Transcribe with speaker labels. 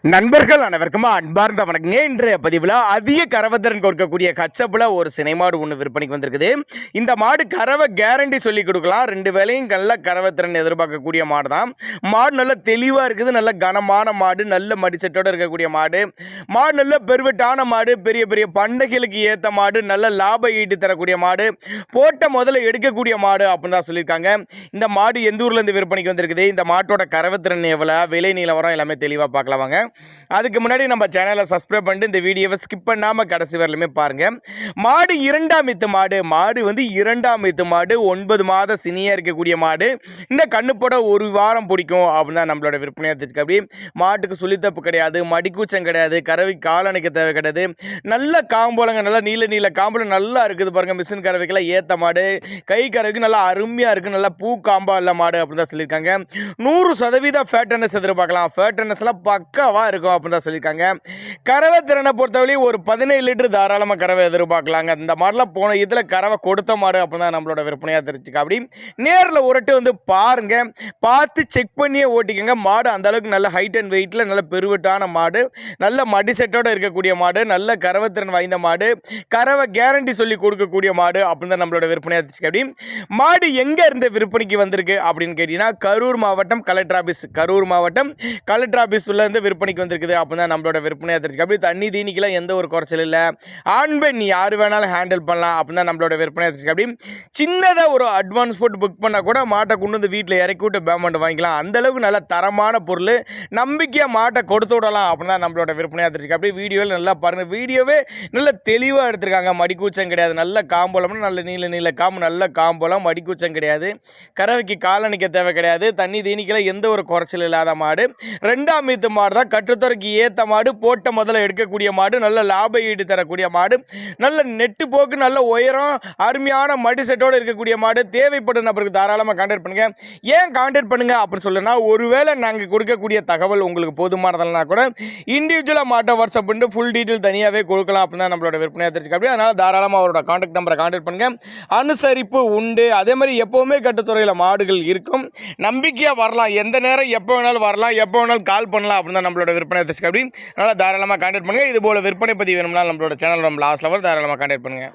Speaker 1: நண்பர்கள் அனைவருக்கும் அன்பார்ந்த வணக்கங்க. இன்றைய பதிவில் அதிக கறவைத்திறன் கொடுக்கக்கூடிய கச்சப்பில் ஒரு சினை மாடு ஒன்று விற்பனைக்கு வந்திருக்குது. இந்த மாடு கறவை கேரண்டி சொல்லி கொடுக்கலாம். 2 வேளையும் நல்ல கறவைத்திறன் எதிர்பார்க்கக்கூடிய மாடு தான். மாடு நல்ல தெளிவாக இருக்குது, நல்ல கனமான மாடு, நல்ல மடிசெட்டோடு இருக்கக்கூடிய மாடு. மாடு நல்ல பெருவெட்டான மாடு, பெரிய பெரிய பண்டைகளுக்கு ஏற்ற மாடு, நல்ல லாப ஈட்டு தரக்கூடிய மாடு, போட்ட முதல்ல எடுக்கக்கூடிய மாடு அப்படின்னு தான் சொல்லியிருக்காங்க. இந்த மாடு எந்த ஊர்லேருந்து விற்பனைக்கு வந்திருக்குது, இந்த மாட்டோட கறவைத்திறன் எவ்வளோ, விலை நிலவரம் எல்லாமே தெளிவாக பார்க்கலாம் வாங்க. அதுக்கு முன்னாடி நம்ம சேனலை சப்ஸ்கிரைப் பண்ணிட்டு இந்த வீடியோவை ஸ்கிப் பண்ணாமல் கடைசி வரலுமே பாருங்கள். மாடு 2ஆம் ஈத்து மாடு. மாடு வந்து 2ஆம் ஈத்து மாடு, 9 மாத சினியாக இருக்கக்கூடிய மாடு. இந்த கண்ணு போட ஒரு வாரம் பிடிக்கும் அப்படின்னு தான் நம்மளோட விற்பனையாக தெரிஞ்சுக்க. அப்படி மாட்டுக்கு சுழித்தப்பு கிடையாது, மடிக்கூச்சம் கிடையாது, கறவை காலணிக்க தேவை கிடையாது. நல்ல காம்போலங்க, நல்லா நீல காம்புல நல்லா இருக்குது பாருங்கள். மிஷின் கறவைக்கெல்லாம் ஏற்ற மாடு, கை கறவைக்கு நல்லா அருமையாக இருக்குது, நல்லா பூ காம்பா இல்லை மாடு அப்படின்னு தான் சொல்லியிருக்காங்க. 100% ஃபேட்டனஸ் எதிர்பார்க்கலாம். ஃபேட்டனஸ்லாம் பக்காவாக இருக்கும் அப்படின்னு தான் சொல்லியிருக்காங்க. கறவை திறனை பொறுத்தவரை ஒரு 17 லிட்டர் தாராளமாக கறவை எதிர்பார்க்கலாங்க. இந்த மாடெலாம் போன இதில் கறவை கொடுத்த மாடு அப்படின்னு தான் நம்மளோட விற்பனையாக தெரிஞ்சுக்க. அப்படி நேரில் ஒருட்டு வந்து பாருங்க, பார்த்து செக் பண்ணியே ஓட்டிக்கோங்க. மாடு அந்த அளவுக்கு நல்ல ஹைட் அண்ட் வெயிட்டில் நல்ல பெருவெட்டான மாடு, நல்ல மடி செட்டோடு இருக்கக்கூடிய மாடு, நல்ல கறவை திறன் வாய்ந்த மாடு, கறவை கேரண்டி சொல்லி கொடுக்கக்கூடிய மாடு அப்படின்னு தான் நம்மளோட விற்பனையாக தெரிஞ்சுக்க. அப்படி மாடு எங்கே இருந்து விற்பனைக்கு வந்திருக்கு அப்படின்னு கேட்டிங்கன்னா கரூர் மாவட்டம் கலெக்டர் ஆஃபீஸ், கரூர் மாவட்டம் கலெக்டர் ஆஃபீஸில் இருந்து விற்பனைக்கு வந்திருக்குது அப்படின்னு தான் நம்மளோட விற்பனையாக தெரிஞ்சுக்க. அப்படி தண்ணி தீனிக்கெல்லாம் எந்த ஒரு குறைச்சல் இல்லை, ஆண் பெண் யார் வேணாலும் ஹேண்டில் பண்ணலாம் அப்படின்னு தான் நம்மளோட விற்பனையாக தெரிஞ்சுக்க. அப்படி சின்னதாக ஒரு அட்வான்ஸ் போட்டு புக் பண்ணால் கூட மாட்டை கொண்டு வந்து வீட்டில் இறக்கி விட்டு பேமெண்ட் வாங்கிக்கலாம். அந்தளவுக்கு நல்ல தரமான பொருள், நம்பிக்கையாக மாட்டை கொடுத்து விடலாம் அப்படின்னு தான் நம்மளோட விற்பனையாக தெரிஞ்சுக்க. அப்படி வீடியோவில் நல்லா பாருங்கள், வீடியோவே நல்ல தெளிவாக எடுத்திருக்காங்க. மடிக்கூச்சம் கிடையாது, நல்ல காம்போலம்னு நல்ல நீல காம்பு, நல்ல காம்போலம், மடிக்கூச்சம் கிடையாது, கறவைக்கு காலணிக்க தேவை கிடையாது, தண்ணி தீனிக்கெல்லாம் எந்த ஒரு குறைச்சல் இல்லாத மாடு. 2ஆம் ஈத்து மாடு தான், கட்டுத்துறைக்கு ஏற்ற மாடு, போட்ட முதல்ல எடுக்கக்கூடிய மாடு, நல்ல லாப ஈடு தரக்கூடிய மாடு, நல்ல நெட்டு போக்கு, நல்ல உயரம், அருமையான மடி செட்டோடு இருக்கக்கூடிய மாடு. தேவைப்படும் நபருக்கு தாராளமாக கான்டாக்ட் பண்ணுங்க. ஏன் கான்டாக்ட் பண்ணுங்க அப்படின்னு சொல்லுன்னா, ஒருவேளை நாங்கள் கொடுக்கக்கூடிய தகவல் உங்களுக்கு போதுமானதல்னா கூட இண்டிவிஜுவலாக மாட்டை வாட்ஸ்அப் பண்ணிட்டு ஃபுல் டீட்டெயில் தனியாகவே கொடுக்கலாம் அப்படின்னு தான் நம்மளோட விற்பனையாக தெரிஞ்சுக்க. அப்படி அதனால் தாராளமாக அவரோட கான்டாக்ட் நம்பரை கான்டாக்ட் பண்ணுங்க. அனுசரிப்பு உண்டு. அதே மாதிரி எப்போவுமே கட்டுத்துறையில் மாடுகள் இருக்கும். நம்பிக்கையாக வரலாம், எந்த நேரம் எப்போ வேணாலும் வரலாம், எப்போ வேணாலும் கால் பண்ணலாம் அப்படின்னு தான் நம்மளோட விற்பனை தெரிஞ்சுக்க. அப்படி அதனால் தாராளமாக கான்டாக்ட் பண்ணுங்கள். இது போல் விற்பனை பதிவு வேணும்னா நம்மளோட சேனல் நம்ம லாஸ்ட்டில் வர தாராளமாக கான்டாக்ட் பண்ணுங்கள்.